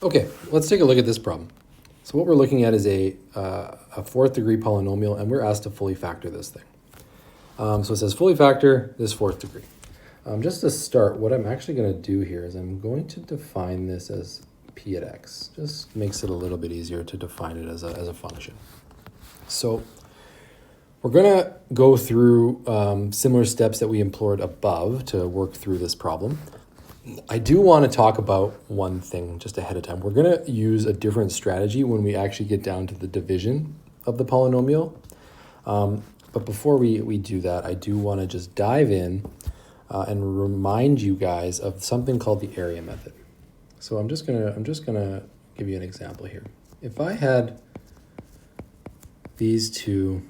Okay, let's take a look at this problem. So what we're looking at is a fourth degree polynomial, and we're asked to fully factor this thing. So it says fully factor this fourth degree. Just to start, what I'm actually going to do here is I'm going to define this as p at x. Just makes it a little bit easier to define it as a function. So we're going to go through similar steps that we employed above to work through this problem. I do want to talk about one thing just ahead of time. We're going to use a different strategy when we actually get down to the division of the polynomial. But before we do that, I do want to just dive in and remind you guys of something called the area method. So I'm just gonna give you an example here. If I had these two,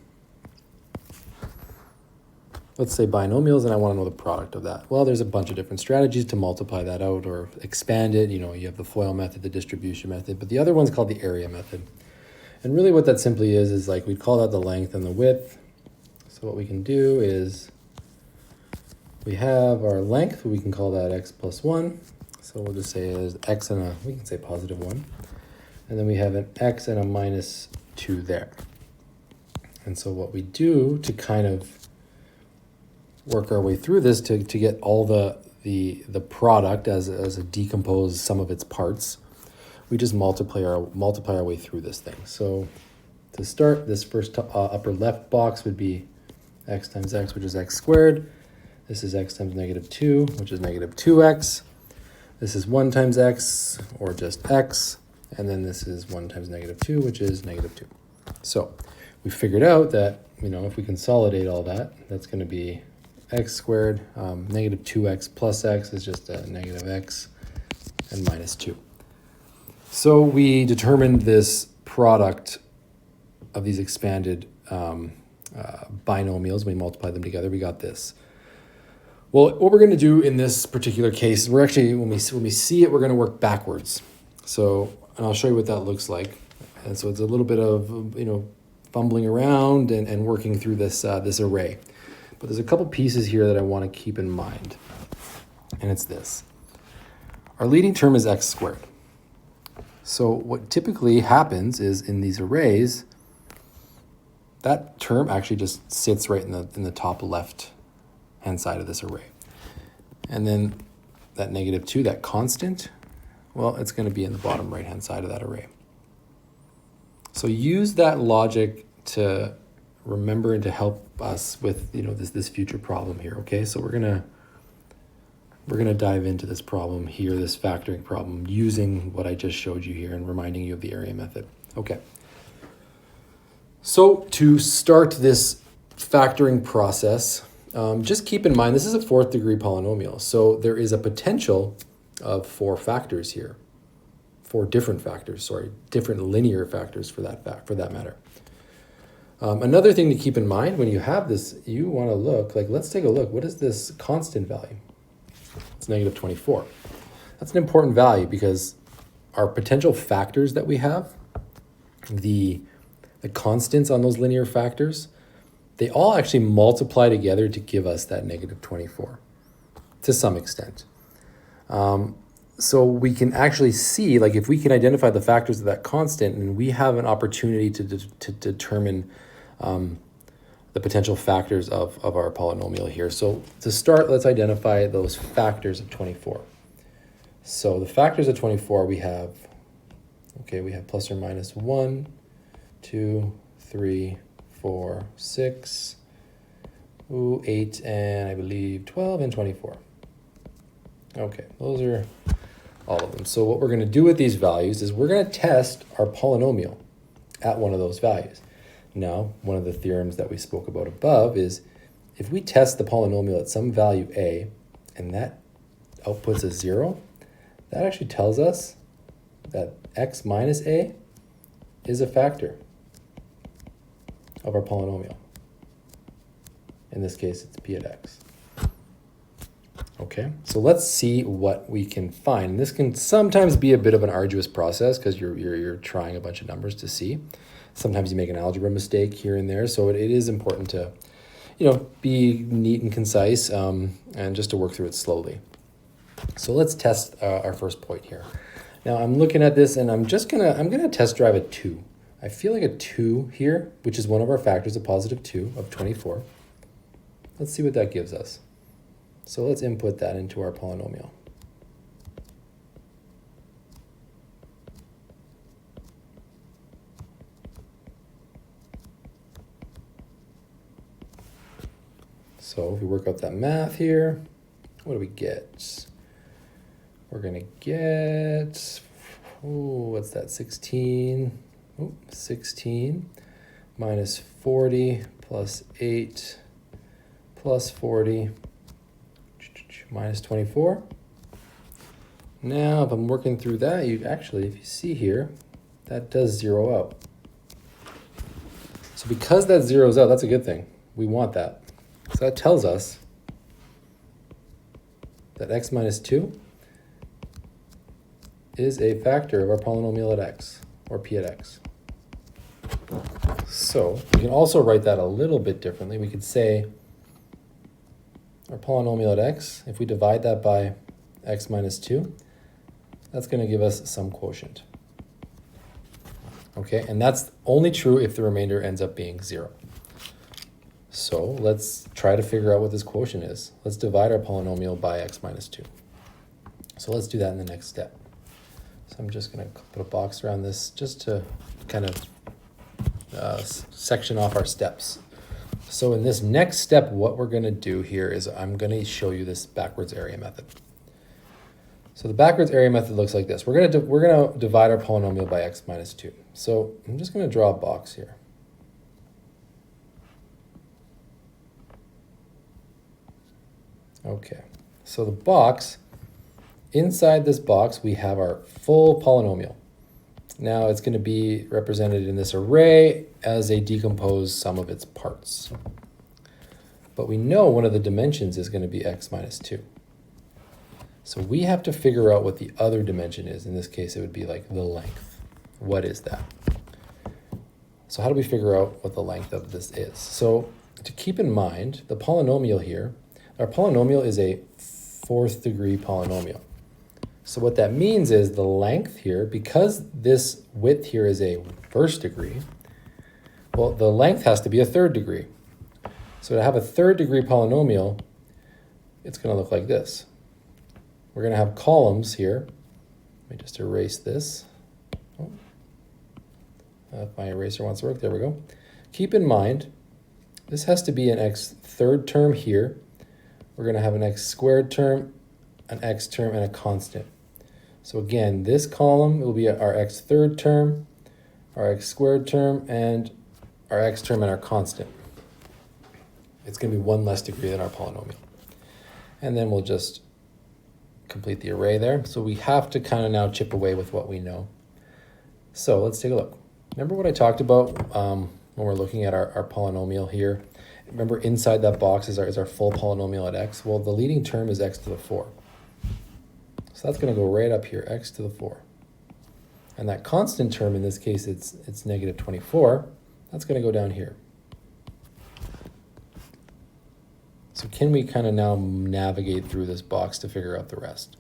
let's say binomials, and I want to know the product of that. Well, there's a bunch of different strategies to multiply that out or expand it. You have the FOIL method, the distribution method, but the other one's called the area method. And really what that simply is like we'd call that the length and the width. So what we can do is we have our length, we can call that x plus 1. So we'll just say is x and we can say positive 1. And then we have an x and a minus 2 there. And so what we do to kind of work our way through this to get all the product as a decomposed sum of its parts, we just multiply our way through this thing. So to start, this first upper left box would be x times x, which is x squared. This is x times negative 2, which is negative 2x. This is 1 times x, or just x. And then this is 1 times negative 2, which is negative 2. So we figured out that, if we consolidate all that, that's going to be x squared. Negative 2x plus x is just a negative x and minus 2. So we determined this product of these expanded binomials. We multiply them together. We got this. Well, what we're going to do in this particular case, we're actually, when we see it, we're going to work backwards. So, and I'll show you what that looks like. And so it's a little bit of, fumbling around and working through this array. But there's a couple pieces here that I want to keep in mind. And it's this. Our leading term is x squared. So what typically happens is in these arrays, that term actually just sits right in the top left hand side of this array. And then that negative 2, that constant, well, it's going to be in the bottom right hand side of that array. So use that logic to remember and to help us with this future problem here. Okay, so we're gonna dive into this problem here, this factoring problem, using what I just showed you here and reminding you of the area method. Okay. So to start this factoring process, just keep in mind this is a fourth degree polynomial, so there is a potential of 4 factors here. 4 different factors, different linear factors for that matter. Another thing to keep in mind when you have this, you want to look, let's take a look. What is this constant value? It's negative 24. That's an important value because our potential factors that we have, the constants on those linear factors, they all actually multiply together to give us that negative 24 to some extent. So we can actually see, if we can identify the factors of that constant, and we have an opportunity to determine the potential factors of our polynomial here. So to start, let's identify those factors of 24. So the factors of 24 we have plus or minus 1, 2, 3, 4, 6, 8, and I believe 12 and 24. Okay, those are all of them. So what we're going to do with these values is we're going to test our polynomial at one of those values. Now, one of the theorems that we spoke about above is if we test the polynomial at some value a, and that outputs a 0, that actually tells us that x minus a is a factor of our polynomial. In this case, it's p at x. Okay, so let's see what we can find. And this can sometimes be a bit of an arduous process because you're trying a bunch of numbers to see. Sometimes you make an algebra mistake here and there, so it is important to, be neat and concise and just to work through it slowly. So let's test our first point here. Now I'm looking at this and I'm gonna test drive a 2. I feel like a 2 here, which is one of our factors, a positive 2 of 24. Let's see what that gives us. So let's input that into our polynomial. So if we work out that math here, what do we get? We're gonna get, what's that, 16? 16 minus 40 plus 8 plus 40 minus 24. Now, if I'm working through that, if you see here, that does zero out. So because that zeroes out, that's a good thing. We want that. So that tells us that x minus 2 is a factor of our polynomial at x, or p at x. So we can also write that a little bit differently. We could say our polynomial at x, if we divide that by x minus 2, that's going to give us some quotient. Okay, and that's only true if the remainder ends up being 0. So let's try to figure out what this quotient is. Let's divide our polynomial by x minus 2. So let's do that in the next step. So I'm just going to put a box around this just to kind of section off our steps. So in this next step, what we're going to do here is I'm going to show you this backwards area method. So the backwards area method looks like this. We're going to divide our polynomial by x minus 2. So I'm just going to draw a box here. Okay, so the box, inside this box, we have our full polynomial. Now it's going to be represented in this array as a decomposed sum of its parts. But we know one of the dimensions is going to be x minus 2. So we have to figure out what the other dimension is. In this case, it would be like the length. What is that? So how do we figure out what the length of this is? So to keep in mind, the polynomial here, our polynomial is a 4th degree polynomial. So what that means is the length here, because this width here is a 1st degree, well, the length has to be a 3rd degree. So to have a 3rd degree polynomial, it's going to look like this. We're going to have columns here. Let me just erase this. Oh. If my eraser wants to work, there we go. Keep in mind, this has to be an x 3rd term here. We're going to have an x squared term, an x term, and a constant. So again, this column will be our x 3rd term, our x squared term, and our x term and our constant. It's going to be 1 less degree than our polynomial. And then we'll just complete the array there. So we have to kind of now chip away with what we know. So let's take a look. Remember what I talked about when we're looking at our polynomial here? Remember inside that box is our full polynomial at x? Well, the leading term is x to the 4. So that's going to go right up here, x to the 4. And that constant term, in this case, it's negative 24. That's going to go down here. So can we kind of now navigate through this box to figure out the rest?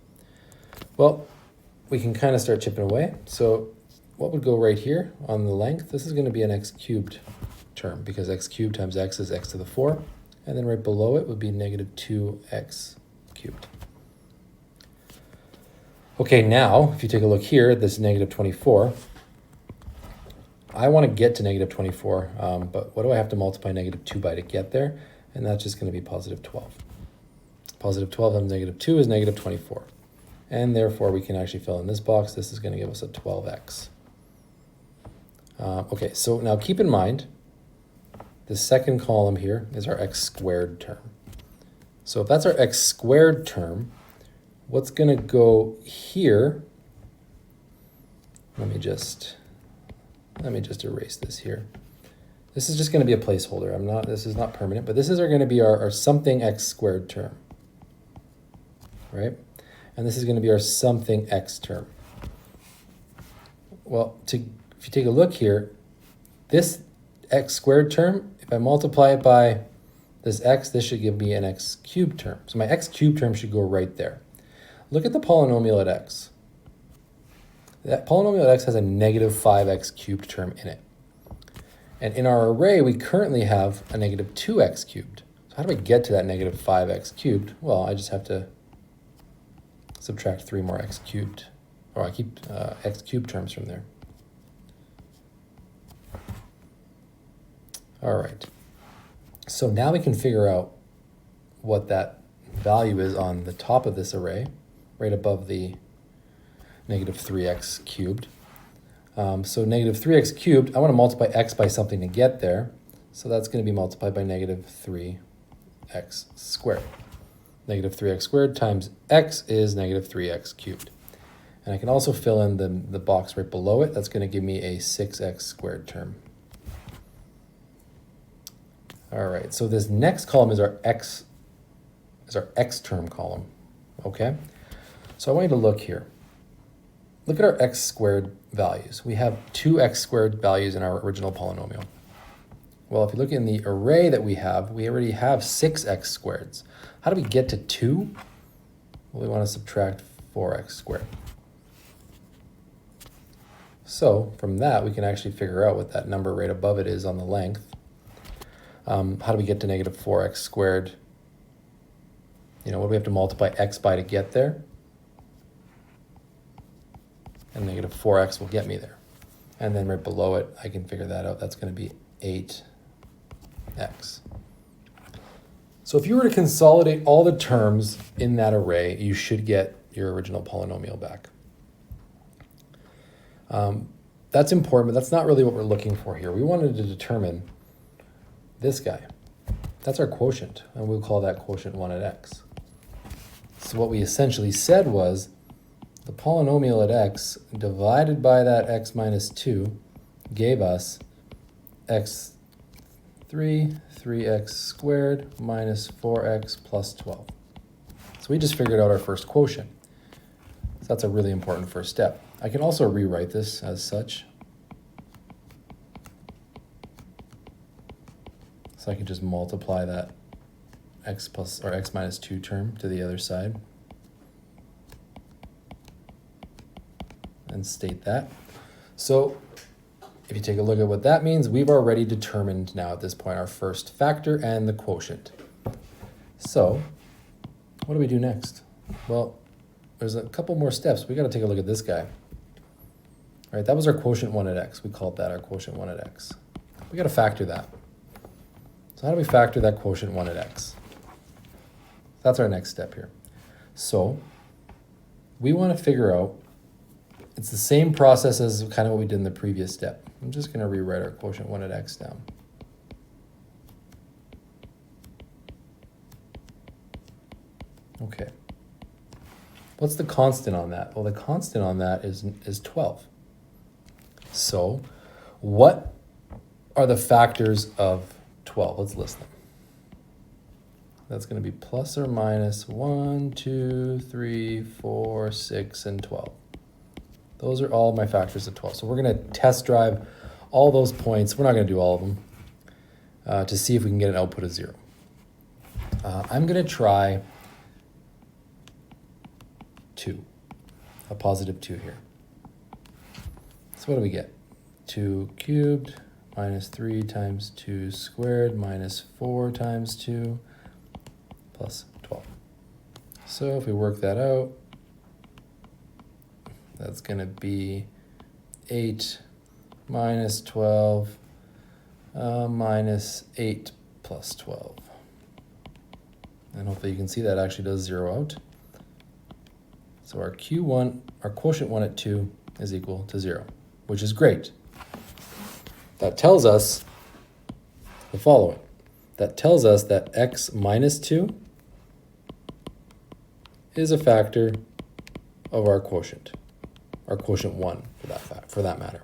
Well, we can kind of start chipping away. So what would go right here on the length? This is going to be an x cubed term because x cubed times x is x to the 4. And then right below it would be negative 2x cubed. Okay, now, if you take a look here at this negative 24, I want to get to negative 24, but what do I have to multiply negative 2 by to get there? And that's just going to be positive 12. Positive 12 times negative 2 is negative 24. And therefore, we can actually fill in this box. This is going to give us a 12x. Okay, so now keep in mind, the second column here is our x squared term. So if that's our x squared term, what's going to go here? Let me just erase this here. This is just going to be a placeholder. This is not permanent, but this is going to be our something x squared term, right? And this is going to be our something x term. Well, if you take a look here, this x squared term, if I multiply it by this x, this should give me an x cubed term. So my x cubed term should go right there. Look at the polynomial at x. That polynomial at x has a negative 5x cubed term in it. And in our array, we currently have a negative 2x cubed. So how do I get to that negative 5x cubed? Well, I just have to subtract 3 more x cubed, or I keep x cubed terms from there. All right. So now we can figure out what that value is on the top of this array, right above the negative 3x cubed. So negative 3x cubed, I want to multiply x by something to get there. So that's going to be multiplied by negative 3x squared. Negative 3x squared times x is negative 3x cubed. And I can also fill in the box right below it. That's going to give me a 6x squared term. All right, so this next column is our x term column, okay? So I want you to look here. Look at our x squared values. We have 2x squared values in our original polynomial. Well, if you look in the array that we already have 6x squareds. How do we get to 2? Well, we want to subtract 4x squared. So from that, we can actually figure out what that number right above it is on the length. How do we get to negative 4x squared? You know, what do we have to multiply x by to get there? And negative 4x will get me there. And then right below it, I can figure that out. That's going to be 8x. So if you were to consolidate all the terms in that array, you should get your original polynomial back. That's important, but that's not really what we're looking for here. We wanted to determine this guy. That's our quotient, and we'll call that quotient 1 at x. So what we essentially said was the polynomial at x divided by that x minus 2 gave us x3, 3x squared minus 4x plus 12. So we just figured out our first quotient. So that's a really important first step. I can also rewrite this as such. So I can just multiply that x plus or x minus 2 term to the other side and state that. So if you take a look at what that means, we've already determined now at this point our first factor and the quotient. So what do we do next? Well, there's a couple more steps. We got to take a look at this guy. All right, that was our quotient 1 at x. We called that our quotient 1 at x. We got to factor that. So how do we factor that quotient 1 at x? That's our next step here. So we want to figure out, it's the same process as kind of what we did in the previous step. I'm just going to rewrite our quotient 1 at x down. Okay. What's the constant on that? Well, the constant on that is 12. So what are the factors of 12? Let's list them. That's going to be plus or minus 1, 2, 3, 4, 6, and 12. Those are all my factors of 12. So we're going to test drive all those points. We're not going to do all of them to see if we can get an output of 0. I'm going to try 2, a positive 2 here. So what do we get? 2 cubed minus 3 times 2 squared minus 4 times 2 plus 12. So if we work that out, that's going to be 8 minus 12 minus 8 plus 12. And hopefully you can see that actually does 0 out. So our Q1, our quotient 1 at 2 is equal to 0, which is great. That tells us the following. That tells us that x minus 2 is a factor of our quotient 1 for that matter.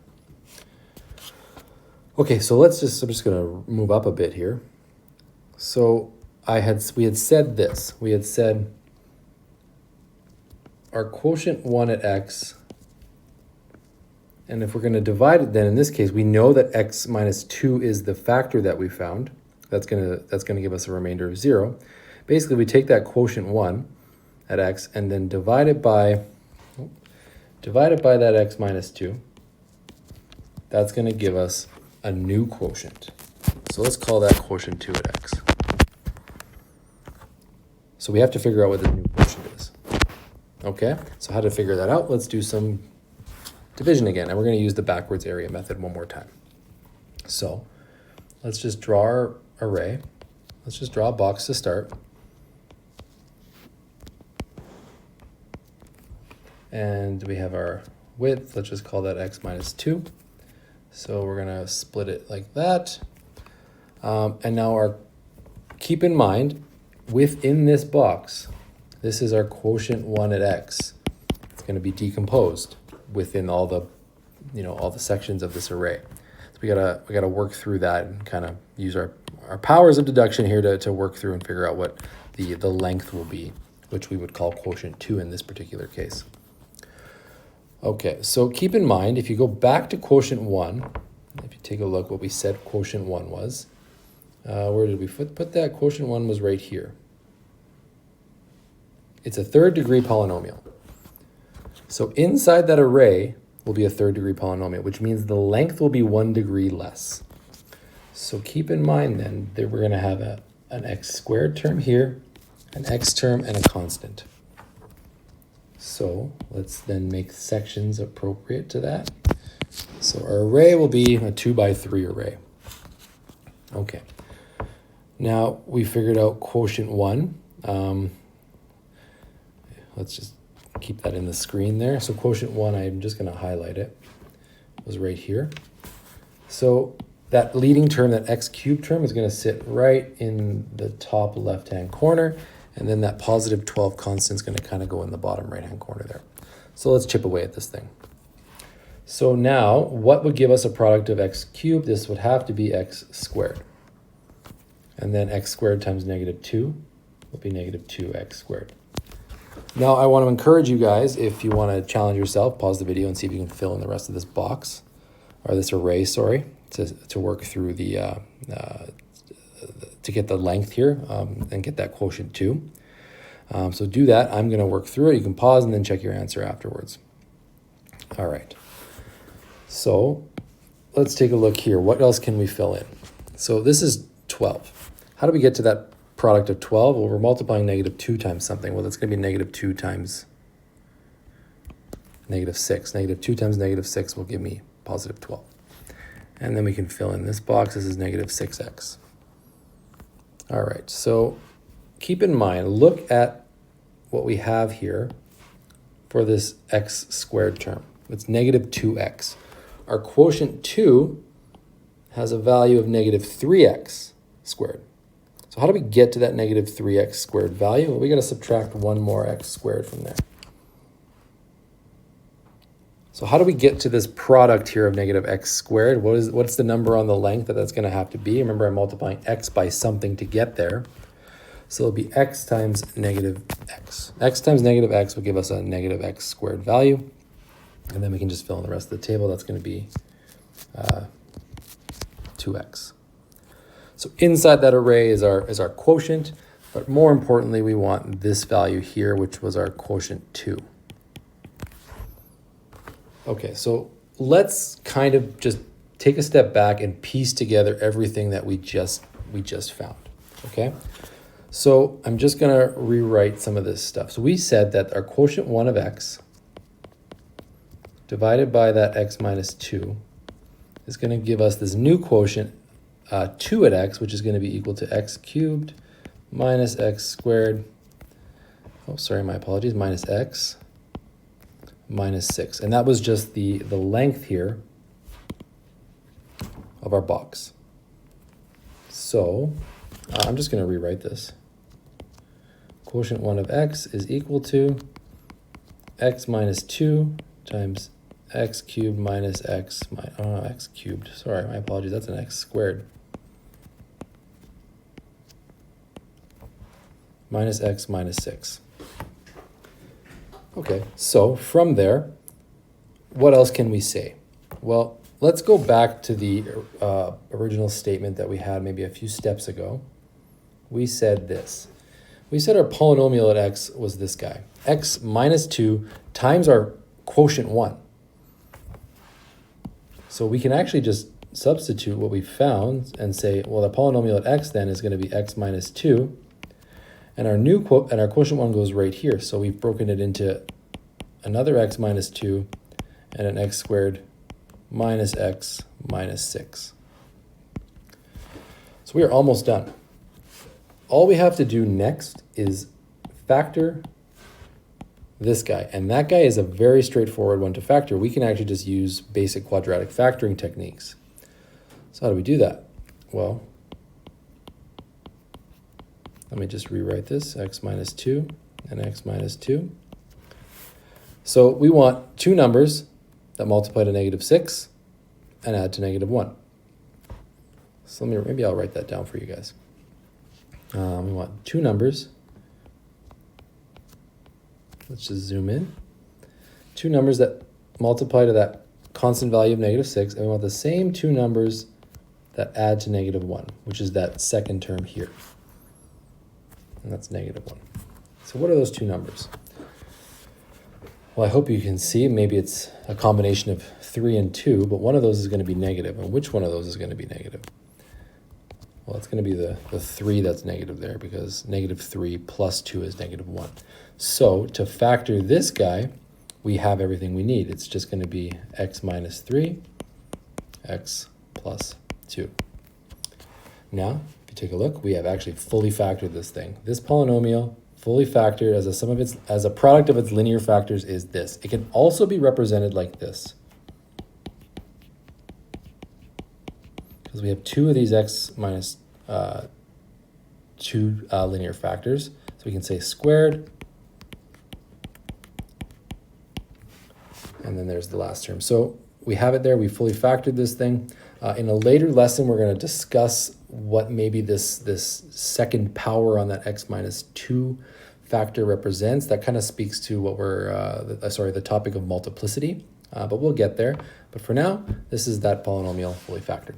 Okay, so I'm just going to move up a bit here. So we had said this. We had said our quotient 1 at x, and if we're going to divide it, then in this case, we know that x minus 2 is the factor that we found. That's going to give us a remainder of 0. Basically, we take that quotient 1 at x and then divide it by divided by that x minus 2. That's going to give us a new quotient. So let's call that quotient 2 at x. So we have to figure out what the new quotient is. Okay, so how to figure that out? Let's do some division again, and we're going to use the backwards area method one more time. So let's just draw our array. Let's just draw a box to start. And we have our width. Let's just call that x minus 2. So we're going to split it like that. And now keep in mind, within this box, this is our quotient 1 at x. It's going to be decomposed within all the sections of this array. So we gotta work through that and kind of use our powers of deduction here to work through and figure out what the length will be, which we would call quotient 2 in this particular case. Okay, so keep in mind, if you go back to quotient 1, if you take a look what we said quotient 1 was, where did we put that? Quotient 1 was right here. It's a third degree polynomial. So inside that array will be a third degree polynomial, which means the length will be 1 degree less. So keep in mind then that we're going to have an x squared term here, an x term, and a constant. So let's then make sections appropriate to that. So our array will be a 2 by 3 array. Okay. Now we figured out quotient 1. Let's just keep that in the screen there. So quotient 1, I'm just going to highlight it. It was right here. So that leading term, that x cubed term, is going to sit right in the top left-hand corner. And then that positive 12 constant is going to kind of go in the bottom right-hand corner there. So let's chip away at this thing. So now, what would give us a product of x cubed? This would have to be x squared. And then x squared times negative 2 will be negative 2x squared. Now, I want to encourage you guys, if you want to challenge yourself, pause the video and see if you can fill in the rest of this box, or this array, sorry, to work through the to get the length here and get that quotient 2. So do that. I'm going to work through it. You can pause and then check your answer afterwards. All right. So let's take a look here. What else can we fill in? So this is 12. How do we get to that product of 12? Well, we're multiplying negative 2 times something. Well, that's going to be negative 2 times negative 6. Negative 2 times negative 6 will give me positive 12. And then we can fill in this box. This is negative 6x. All right, so keep in mind, look at what we have here for this x squared term. It's negative 2x. Our quotient 2 has a value of negative 3x squared. So how do we get to that negative 3x squared value? Well, we got to subtract 1 more x squared from there. So how do we get to this product here of negative x squared? What's the number on the length that's going to have to be? Remember, I'm multiplying x by something to get there. So it'll be x times negative x. X times negative x will give us a negative x squared value. And then we can just fill in the rest of the table. That's going to be 2x. So inside that array is our quotient. But more importantly, we want this value here, which was our quotient 2. Okay, so let's kind of just take a step back and piece together everything that we just found, okay? So I'm just gonna rewrite some of this stuff. So we said that our quotient 1 of x divided by that x minus 2 is gonna give us this new quotient 2 at x, which is gonna be equal to x cubed minus x squared, oh, sorry, my apologies, minus x minus 6. And that was just the length here of our box. So I'm just going to rewrite this. Quotient 1 of x is equal to x minus 2 times x cubed minus x cubed. Sorry, my apologies. That's an x squared. Minus x minus 6. Okay, so from there, what else can we say? Well, let's go back to the original statement that we had maybe a few steps ago. We said this. We said our polynomial at x was this guy. X minus 2 times our quotient 1. So we can actually just substitute what we found and say, well, the polynomial at x then is going to be x minus 2. And our quotient 1 goes right here. So we've broken it into another x minus 2 and an x squared minus x minus 6. So we are almost done. All we have to do next is factor this guy. And that guy is a very straightforward one to factor. We can actually just use basic quadratic factoring techniques. So how do we do that? Well, let me just rewrite this, x minus 2 and x minus 2. So we want two numbers that multiply to negative 6 and add to negative 1. So maybe I'll write that down for you guys. We want two numbers. Let's just zoom in. Two numbers that multiply to that constant value of negative 6, and we want the same two numbers that add to negative 1, which is that second term here. And that's negative 1. So what are those two numbers? Well, I hope you can see maybe it's a combination of 3 and 2, but one of those is going to be negative. And which one of those is going to be negative? Well, it's going to be the 3 that's negative there, because negative 3 plus 2 is negative 1. So to factor this guy, we have everything we need. It's just going to be x minus 3, x plus 2. Now, if you take a look, we have actually fully factored this thing. This polynomial, fully factored as a product of its linear factors, is this. It can also be represented like this, because we have two of these x minus 2 linear factors. So we can say squared, and then there's the last term. So we have it there. We fully factored this thing. In a later lesson, we're going to discuss what maybe this second power on that x minus 2 factor represents. That kind of speaks to what the topic of multiplicity, but we'll get there. But for now, this is that polynomial fully factored.